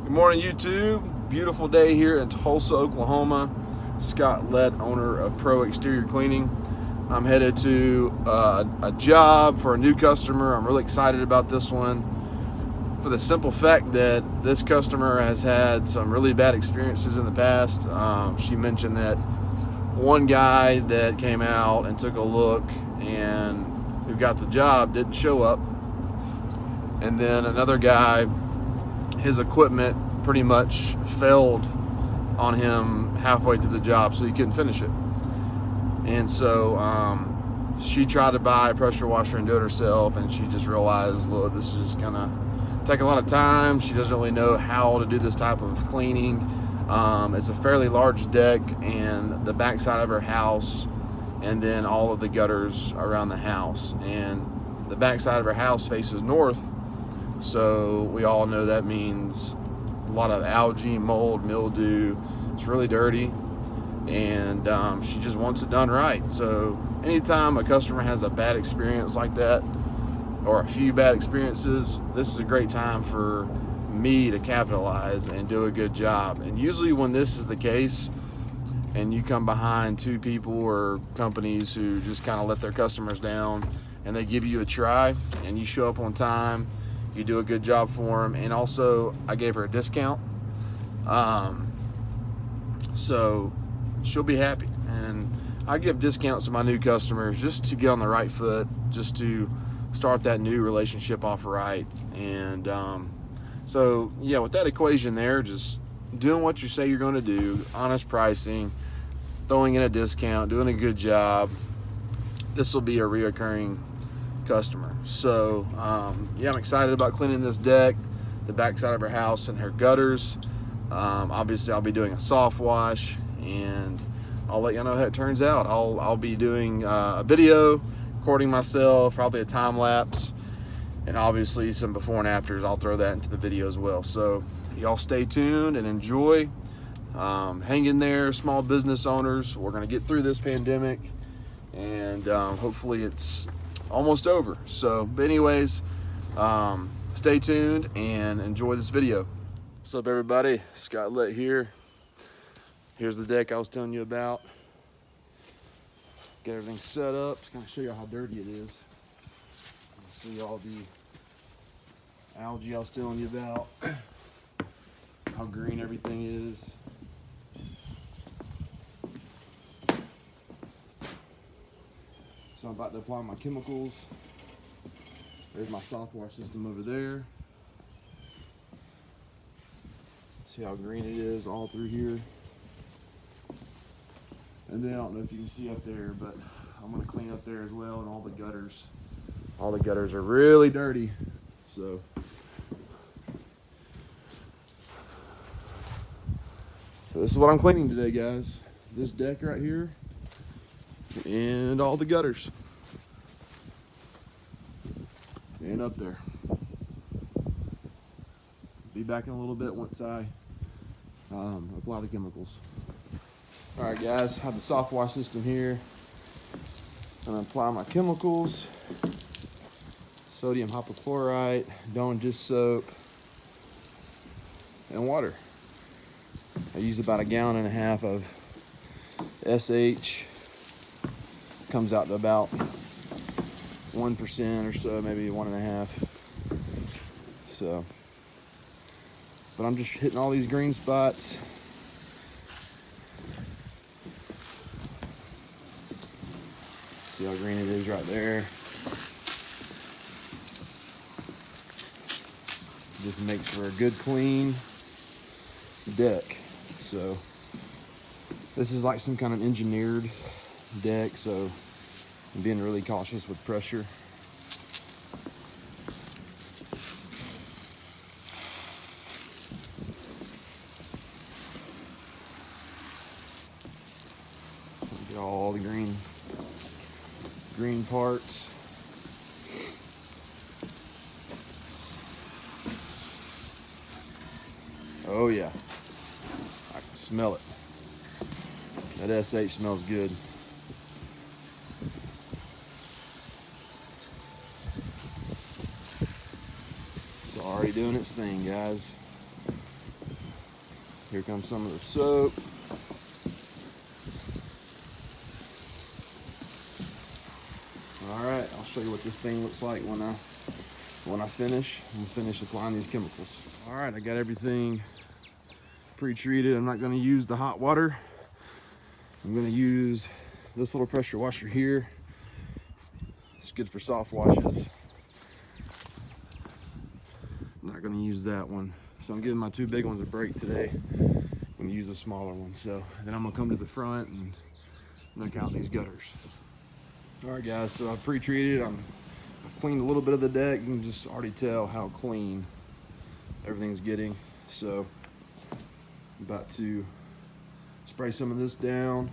Good morning, YouTube. Beautiful day here in Tulsa, Oklahoma. Scott Lett, owner of Pro Exterior Cleaning. I'm headed to a job for a new customer. I'm really excited about this one for the simple fact that this customer has had some really bad experiences in the past. She mentioned that one guy that came out and took a look and who got the job didn't show up. And then another guy, his equipment pretty much failed on him halfway through the job, so he couldn't finish it. And so she tried to buy a pressure washer and do it herself, and she just realized, look, this is just gonna take a lot of time. She doesn't really know how to do this type of cleaning. It's a fairly large deck, and the backside of her house, and then all of the gutters around the house. And the backside of her house faces north, so we all know that means a lot of algae, mold, mildew. It's really dirty, and she just wants it done right. So anytime a customer has a bad experience like that, or a few bad experiences, this is a great time for me to capitalize and do a good job. And usually when this is the case, and you come behind two people or companies who just kind of let their customers down, and they give you a try, and you show up on time, you do a good job for them, and also I gave her a discount, so she'll be happy. And I give discounts to my new customers just to get on the right foot, just to start that new relationship off right. And so yeah, with that equation there, just doing what you say you're going to do, honest pricing, throwing in a discount, doing a good job, this will be a reoccurring customer. So yeah, I'm excited about cleaning this deck, the backside of her house, and her gutters. Obviously I'll be doing a soft wash, and I'll let you know how it turns out. I'll be doing a video, recording myself, probably a time lapse, and obviously some before and afters. I'll throw that into the video as well. So y'all stay tuned and enjoy. Hang in there, small business owners. We're gonna get through this pandemic, and hopefully it's almost over. So, but anyways, stay tuned and enjoy this video. What's up, everybody? Scott Lett here. Here's the deck I was telling you about. Get everything set up. Just gonna show you how dirty it is. See all the algae I was telling you about. How green everything is. So I'm about to apply my chemicals. There's my soft wash system over there. See how green it is all through here. And then I don't know if you can see up there, but I'm gonna clean up there as well, and all the gutters. All the gutters are really dirty. So this is what I'm cleaning today, guys. This deck right here and all the gutters. And up there. Be back in a little bit once I apply the chemicals. All right, guys, I have the soft wash system here. I'm gonna apply my chemicals. Sodium hypochlorite, Dawn dish soap, and water. I use about 1.5 gallons of SH. Comes out to about 1% or so, maybe 1.5. So, but I'm just hitting all these green spots. See how green it is right there. Just makes for a good clean deck. So this is like some kind of engineered deck, so I'm being really cautious with pressure. Get all the green parts. Oh yeah, I can smell it. That SH smells good. It's already doing its thing, guys. Here comes some of the soap. All right, I'll show you what this thing looks like when I finish. I'm gonna finish applying these chemicals. All right, I got everything pre-treated. I'm not gonna use the hot water. I'm gonna use this little pressure washer here. It's good for soft washes. I'm not gonna use that one. So I'm giving my two big ones a break today. I'm gonna use a smaller one. So then I'm gonna come to the front and knock out these gutters. All right, guys, so I've pre-treated. I've cleaned a little bit of the deck. You can just already tell how clean everything's getting. So I'm about to spray some of this down.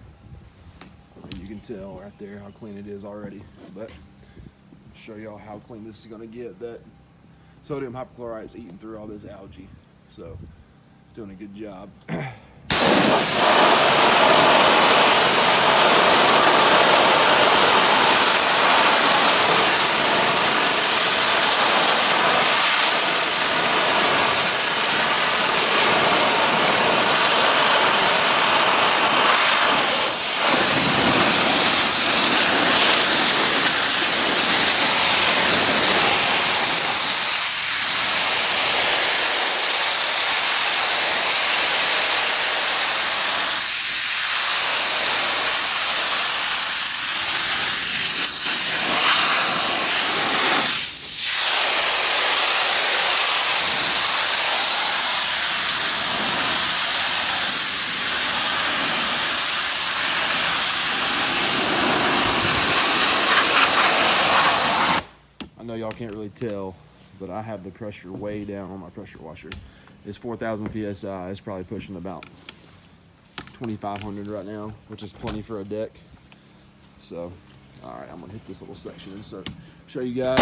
And you can tell right there how clean it is already. But I'll show y'all how clean this is gonna get. That sodium hypochlorite is eating through all this algae. So it's doing a good job. I know y'all can't really tell, but I have the pressure way down on my pressure washer. It's 4,000 PSI. It's probably pushing about 2,500 right now, which is plenty for a deck. So, all right, I'm gonna hit this little section and so show you guys.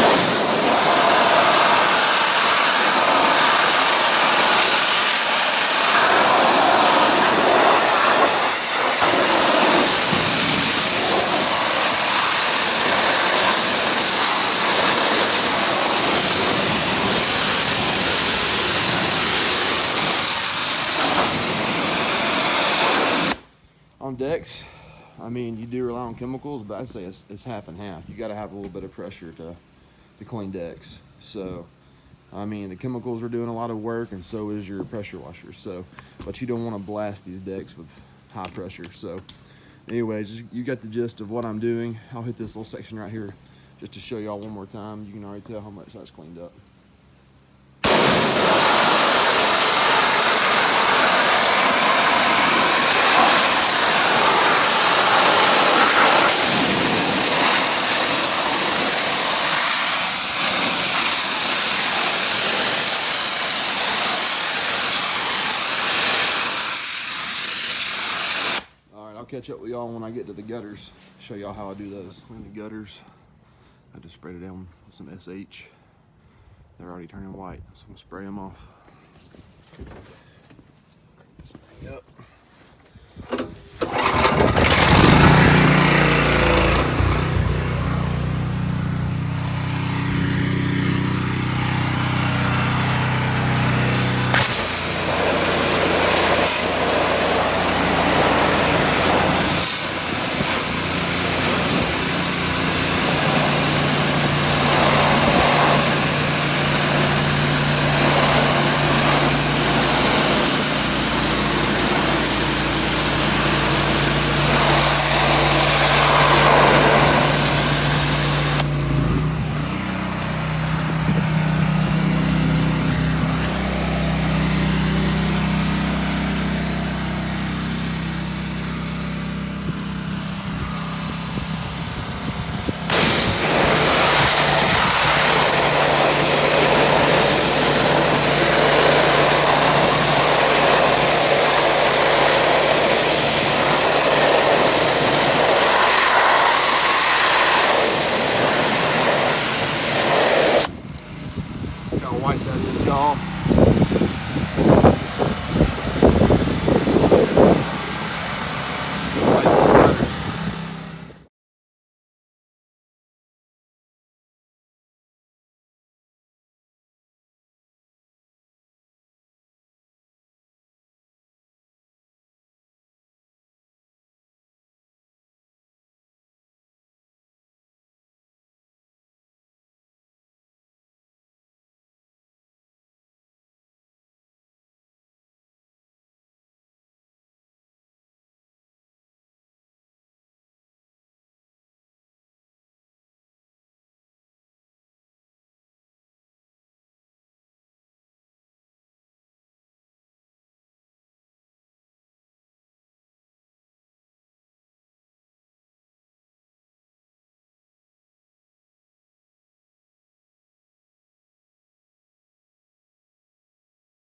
On decks, I mean, you do rely on chemicals, but I'd say it's half and half. You got to have a little bit of pressure to clean decks. So, I mean, the chemicals are doing a lot of work, and so is your pressure washer. So, but you don't want to blast these decks with high pressure. So, anyways, you got the gist of what I'm doing. I'll hit this little section right here just to show y'all one more time. You can already tell how much that's cleaned up. I'll catch up with y'all when I get to the gutters. Show y'all how I do those. Clean the gutters. I just sprayed it down with some SH. They're already turning white, so I'm gonna spray them off.